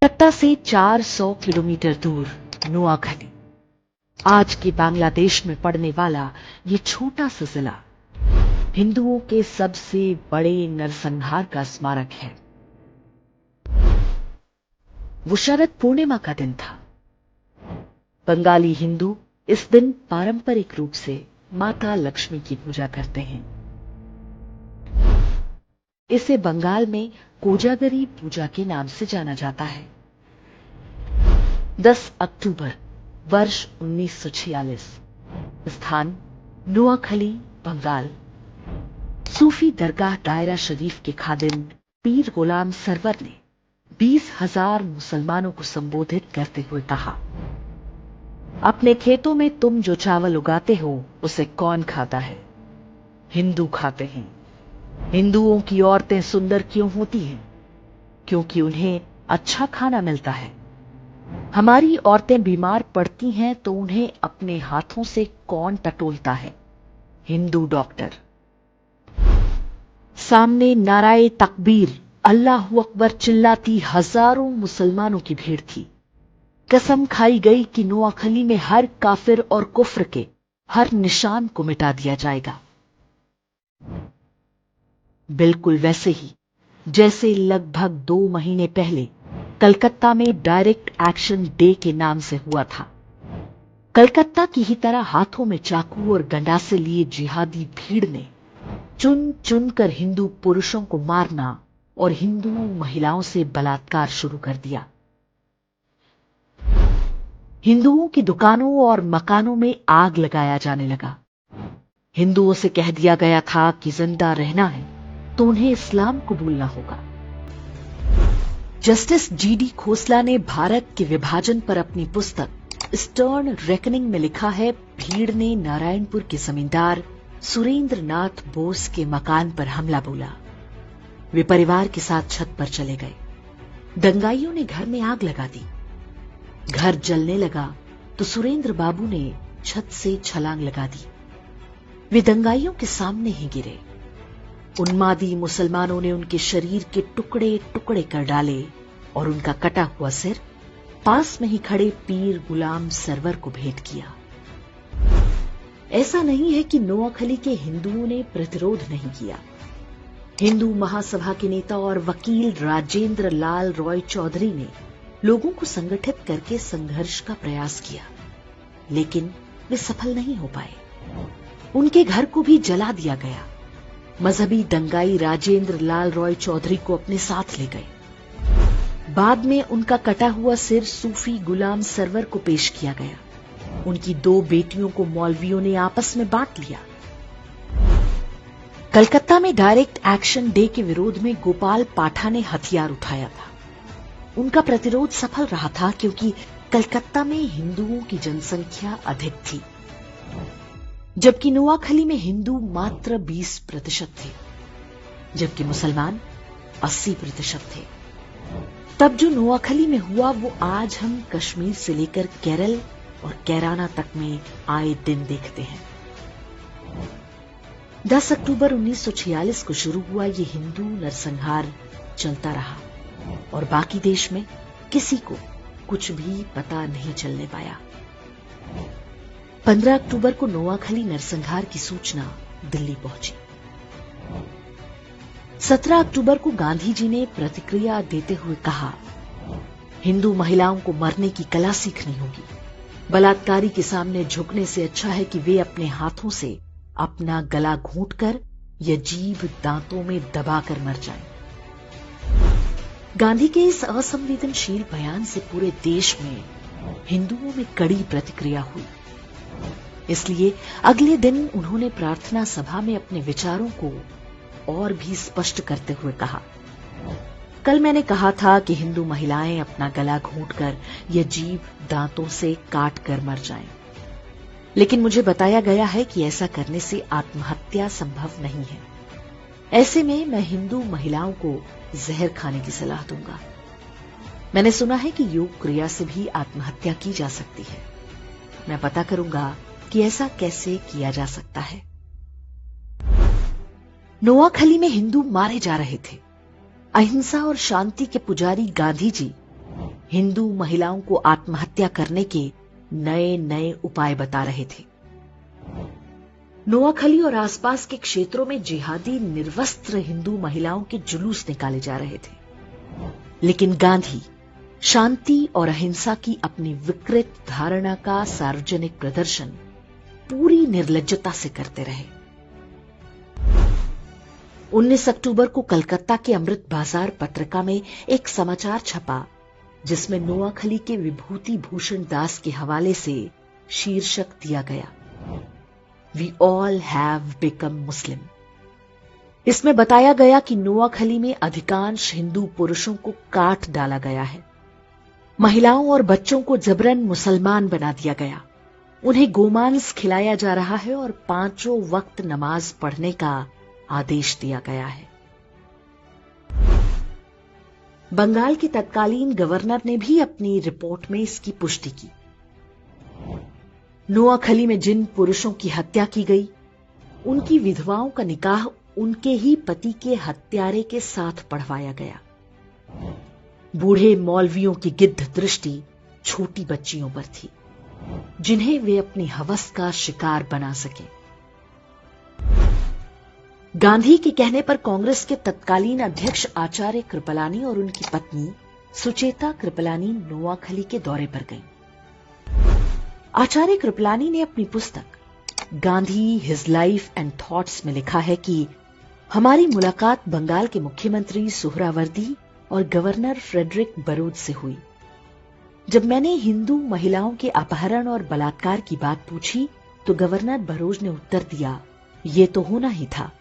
कलकत्ता से 400 किलोमीटर दूर नोआखली, आज के बांग्लादेश में पड़ने वाला ये छोटा सा जिला हिंदुओं के सबसे बड़े नरसंहार का स्मारक है। वो शरद पूर्णिमा का दिन था। बंगाली हिंदू इस दिन पारंपरिक रूप से माता लक्ष्मी की पूजा करते हैं। इसे बंगाल में कोजागरी पूजा के नाम से जाना जाता है। 10 अक्टूबर वर्ष 1946, स्थान नोआखली, बंगाल। सूफी दरगाह दायरा शरीफ के खादिम पीर गुलाम सरवर ने 20,000 मुसलमानों को संबोधित करते हुए कहा, अपने खेतों में तुम जो चावल उगाते हो उसे कौन खाता है? हिंदू खाते हैं। हिंदुओं की औरतें सुंदर क्यों होती हैं? क्योंकि उन्हें अच्छा खाना मिलता है। हमारी औरतें बीमार पड़ती हैं तो उन्हें अपने हाथों से कौन टटोलता है? हिंदू डॉक्टर। सामने नाराए तकबीर, अल्लाहू अकबर चिल्लाती हजारों मुसलमानों की भीड़ थी। कसम खाई गई कि नोआखली में हर काफिर और कुफ्र के हर निशान को मिटा दिया जाएगा। बिल्कुल वैसे ही जैसे लगभग 2 महीने पहले कलकत्ता में डायरेक्ट एक्शन डे के नाम से हुआ था। कलकत्ता की ही तरह हाथों में चाकू और गंडासे लिए जिहादी भीड़ ने चुन चुन कर हिंदू पुरुषों को मारना और हिंदू महिलाओं से बलात्कार शुरू कर दिया। हिंदुओं की दुकानों और मकानों में आग लगाया जाने लगा। हिंदुओं से कह दिया गया था कि जिंदा रहना है तो उन्हें इस्लाम कबूलना होगा। जस्टिस जीडी खोसला ने भारत के विभाजन पर अपनी पुस्तक स्टर्न रेकनिंग में लिखा है, भीड़ ने नारायणपुर के जमींदार सुरेंद्र नाथ बोस के मकान पर हमला बोला। वे परिवार के साथ छत पर चले गए। दंगाइयों ने घर में आग लगा दी। घर जलने लगा तो सुरेंद्र बाबू ने छत से छलांग लगा दी। वे दंगाइयों के सामने ही गिरे। उन्मादी मुसलमानों ने उनके शरीर के टुकड़े टुकड़े कर डाले और उनका कटा हुआ सिर पास में ही खड़े पीर गुलाम सरवर को भेंट किया। ऐसा नहीं है कि नोआखली के हिंदुओं ने प्रतिरोध नहीं किया। हिंदू महासभा के नेता और वकील राजेंद्र लाल रॉय चौधरी ने लोगों को संगठित करके संघर्ष का प्रयास किया, लेकिन वे सफल नहीं हो पाए। उनके घर को भी जला दिया गया। मजहबी दंगाई राजेंद्र लाल रॉय चौधरी को अपने साथ ले गए। बाद में उनका कटा हुआ सिर सूफी गुलाम सरवर को पेश किया गया। उनकी 2 बेटियों को मौलवियों ने आपस में बांट लिया। कलकत्ता में डायरेक्ट एक्शन डे के विरोध में गोपाल पाठा ने हथियार उठाया था। उनका प्रतिरोध सफल रहा था क्योंकि कलकत्ता में हिंदुओं की जनसंख्या अधिक थी, जबकि नोआखली में हिंदू मात्र 20% थे, जबकि मुसलमान 80% थे। तब जो नोआखली में हुआ वो आज हम कश्मीर से लेकर केरल और कैराना तक में आए दिन देखते हैं। 10 अक्टूबर 1946 को शुरू हुआ ये हिंदू नरसंहार चलता रहा और बाकी देश में किसी को कुछ भी पता नहीं चलने पाया। 15 अक्टूबर को नोआखली नरसंहार की सूचना दिल्ली पहुंची। 17 अक्टूबर को गांधी जी ने प्रतिक्रिया देते हुए कहा, हिंदू महिलाओं को मरने की कला सीखनी होगी। बलात्कारी के सामने झुकने से अच्छा है कि वे अपने हाथों से अपना गला घोंटकर या जीभ दांतों में दबाकर मर जाएं। गांधी के इस असंवेदनशील बयान से पूरे देश में हिंदुओं में कड़ी प्रतिक्रिया हुई। इसलिए अगले दिन उन्होंने प्रार्थना सभा में अपने विचारों को और भी स्पष्ट करते हुए कहा, कल मैंने कहा था कि हिंदू महिलाएं अपना गला घोंटकर या जीभ दांतों से काट कर मर जाएं, लेकिन मुझे बताया गया है कि ऐसा करने से आत्महत्या संभव नहीं है। ऐसे में मैं हिंदू महिलाओं को जहर खाने की सलाह दूंगा। मैंने सुना है कि योग क्रिया से भी आत्महत्या की जा सकती है। मैं पता करूंगा कि ऐसा कैसे किया जा सकता है। नोआखली में हिंदू मारे जा रहे थे। अहिंसा और शांति के पुजारी गांधी जी हिंदू महिलाओं को आत्महत्या करने के नए नए उपाय बता रहे थे। नोआखली और आसपास के क्षेत्रों में जिहादी निर्वस्त्र हिंदू महिलाओं के जुलूस निकाले जा रहे थे, लेकिन गांधी शांति और अहिंसा की अपनी विकृत धारणा का सार्वजनिक प्रदर्शन पूरी निर्लज्जता से करते रहे। 19 अक्टूबर को कलकत्ता के अमृत बाजार पत्रिका में एक समाचार छपा जिसमें नोआखली के विभूति भूषण दास के हवाले से शीर्षक दिया गया, वी ऑल हैव बिकम मुस्लिम। इसमें बताया गया कि नोआखली में अधिकांश हिंदू पुरुषों को काट डाला गया है, महिलाओं और बच्चों को जबरन मुसलमान बना दिया गया, उन्हें गोमांस खिलाया जा रहा है और 5 वक्त नमाज पढ़ने का आदेश दिया गया है। बंगाल के तत्कालीन गवर्नर ने भी अपनी रिपोर्ट में इसकी पुष्टि की। नोआखली में जिन पुरुषों की हत्या की गई, उनकी विधवाओं का निकाह उनके ही पति के हत्यारे के साथ पढ़वाया गया। बूढ़े मौलवियों की गिद्ध दृष्टि छोटी बच्चियों पर थी, जिन्हें वे अपनी हवस का शिकार बना सके। गांधी के कहने पर कांग्रेस के तत्कालीन अध्यक्ष आचार्य कृपलानी और उनकी पत्नी सुचेता कृपलानी नोआखली के दौरे पर गईं। आचार्य कृपलानी ने अपनी पुस्तक Gandhi his life and thoughts में लिखा है कि हमारी मुलाकात बंगाल के मुख्यमंत्री सुहरावर्दी और गवर्नर फ्रेडरिक बरोद से हुई। जब मैंने हिंदू महिलाओं के अपहरण और बलात्कार की बात पूछी तो गवर्नर बरोज ने उत्तर दिया, ये तो होना ही था।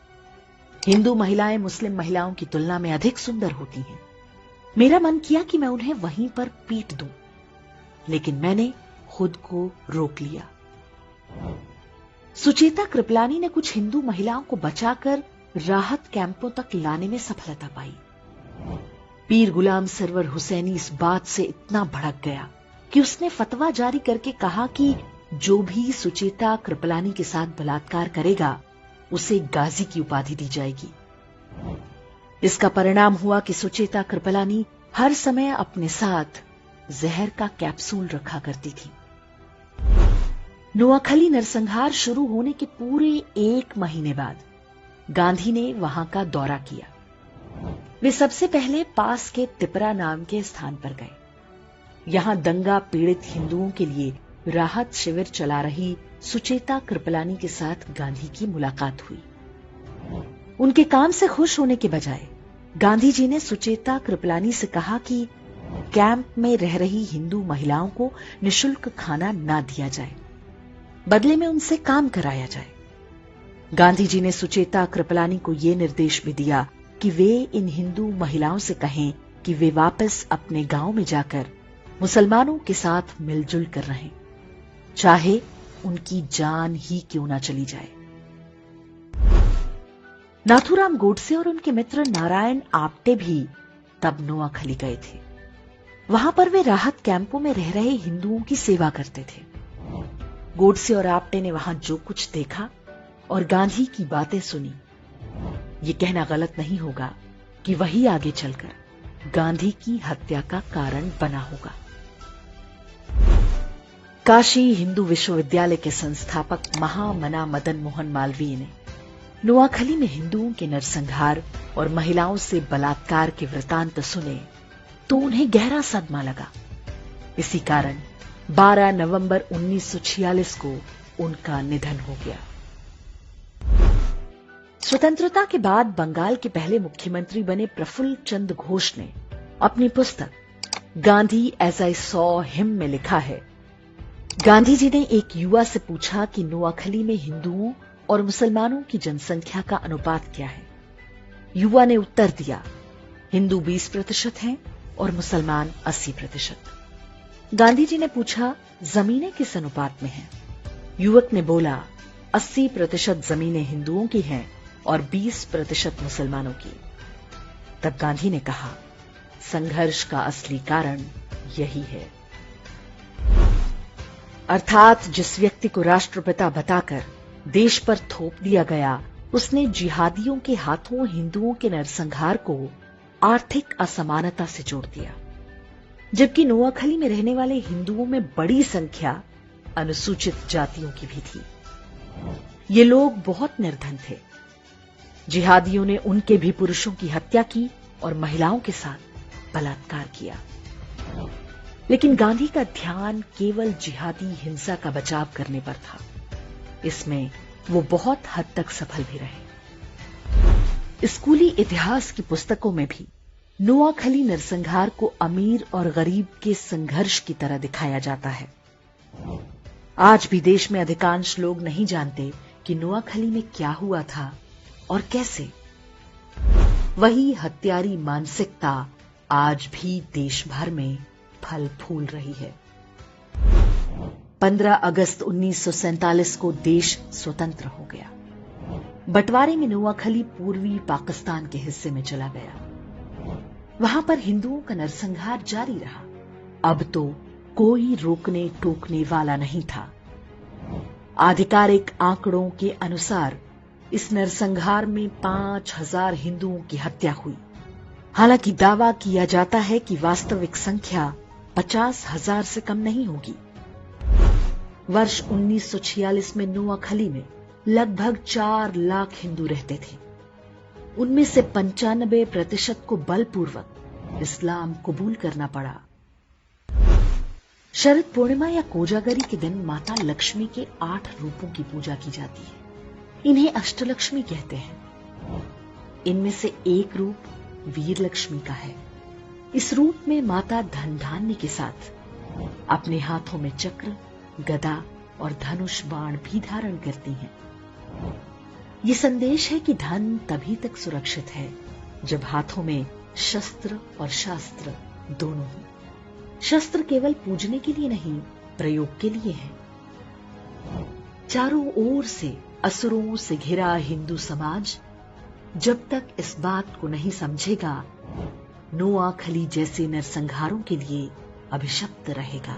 हिंदू महिलाएं मुस्लिम महिलाओं की तुलना में अधिक सुंदर होती हैं। मेरा मन किया कि मैं उन्हें वहीं पर पीट दूं, लेकिन मैंने खुद को रोक लिया। सुचेता कृपलानी ने कुछ हिंदू महिलाओं को बचाकर राहत कैंपों तक लाने में सफलता पाई। पीर गुलाम सरवर हुसैनी इस बात से इतना भड़क गया कि उसने फतवा जारी करके कहा कि जो भी सुचेता कृपलानी के साथ बलात्कार करेगा उसे गाजी की उपाधि दी जाएगी। इसका परिणाम हुआ कि सुचेता कृपलानी हर समय अपने साथ जहर का कैप्सूल रखा करती थी। नोआखली नरसंहार शुरू होने के पूरे 1 महीने बाद गांधी ने वहां का दौरा किया। वे सबसे पहले पास के तिपरा नाम के स्थान पर गए। यहां दंगा पीड़ित हिंदुओं के लिए राहत शिविर चला रही सुचेता कृपलानी के साथ गांधी की मुलाकात हुई। उनके काम से खुश होने के बजाय गांधी जी ने सुचेता कृपलानी से कहा कि कैंप में रह रही हिंदू महिलाओं को निशुल्क खाना ना दिया जाए, बदले में उनसे काम कराया जाए। गांधी जी ने सुचेता कृपलानी को यह निर्देश भी दिया कि वे इन हिंदू महिलाओं से कहें कि वे वापस अपने गांव में जाकर मुसलमानों के साथ मिलजुल कर रहें, चाहे उनकी जान ही क्यों ना चली जाए। नाथूराम गोडसे और उनके मित्र नारायण आप्टे भी तब नोआखली गए थे। वहां पर वे राहत कैंपों में रह रहे हिंदुओं की सेवा करते थे। गोडसे और आप्टे ने वहां जो कुछ देखा और गांधी की बातें सुनी, ये कहना गलत नहीं होगा कि वही आगे चलकर गांधी की हत्या का कारण बना होगा। काशी हिंदू विश्वविद्यालय के संस्थापक महामना मदन मोहन मालवीय ने नोआखली में हिंदुओं के नरसंहार और महिलाओं से बलात्कार के वृतांत सुने तो उन्हें गहरा सदमा लगा। इसी कारण 12 नवंबर 1946 को उनका निधन हो गया। स्वतंत्रता के बाद बंगाल के पहले मुख्यमंत्री बने प्रफुल्ल चंद्र घोष ने अपनी पुस्तक Gandhi as I saw him में लिखा है, गांधी जी ने एक युवा से पूछा कि नोआखली में हिंदुओं और मुसलमानों की जनसंख्या का अनुपात क्या है। युवा ने उत्तर दिया, हिंदू 20% हैं और मुसलमान 80%। गांधी जी ने पूछा, जमीनें किस अनुपात में हैं? युवक ने बोला, 80% जमीनें हिंदुओं की हैं और 20% मुसलमानों की। तब गांधी ने कहा, संघर्ष का असली कारण यही है। अर्थात जिस व्यक्ति को राष्ट्रपिता बताकर देश पर थोप दिया गया, उसने जिहादियों के हाथों हिंदुओं के नरसंहार को आर्थिक असमानता से जोड़ दिया। जबकि नोआखली में रहने वाले हिंदुओं में बड़ी संख्या अनुसूचित जातियों की भी थी। ये लोग बहुत निर्धन थे। जिहादियों ने उनके भी पुरुषों की हत्या की और महिलाओं के साथ बलात्कार किया। लेकिन गांधी का ध्यान केवल जिहादी हिंसा का बचाव करने पर था। इसमें वो बहुत हद तक सफल भी रहे। स्कूली इतिहास की पुस्तकों में भी नोआखली नरसंहार को अमीर और गरीब के संघर्ष की तरह दिखाया जाता है। आज भी देश में अधिकांश लोग नहीं जानते कि नोआखली में क्या हुआ था और कैसे। वही हत्यारी मानसिकता आज भी देश भर में फल फूल रही है। 15 अगस्त 1947 को देश स्वतंत्र हो गया। बंटवारे में नोआखली पूर्वी पाकिस्तान के हिस्से में चला गया। वहां पर हिंदुओं का नरसंहार जारी रहा। अब तो कोई रोकने टोकने वाला नहीं था। आधिकारिक आंकड़ों के अनुसार इस नरसंहार में 5000 हिंदुओं की हत्या हुई। हालांकि दावा किया जाता है कि वास्तविक संख्या 50,000 से कम नहीं होगी। वर्ष 1946 में नोआखली में लगभग 4 लाख हिंदू रहते थे। उनमें से 95% को बलपूर्वक इस्लाम कबूल करना पड़ा। शरद पूर्णिमा या कोजागरी के दिन माता लक्ष्मी के 8 रूपों की पूजा की जाती है। इन्हें अष्टलक्ष्मी कहते हैं। इनमें से एक रूप वीर लक्ष्मी का है। इस रूप में माता धन धान्य के साथ अपने हाथों में चक्र, गदा और धनुष बाण भी धारण करती हैं। ये संदेश है कि धन तभी तक सुरक्षित है जब हाथों में शस्त्र और शास्त्र दोनों हो। शस्त्र केवल पूजने के लिए नहीं, प्रयोग के लिए है। चारों ओर से असुरों से घिरा हिंदू समाज जब तक इस बात को नहीं समझेगा, नोआखली जैसे नरसंहारों के लिए अभिशप्त रहेगा।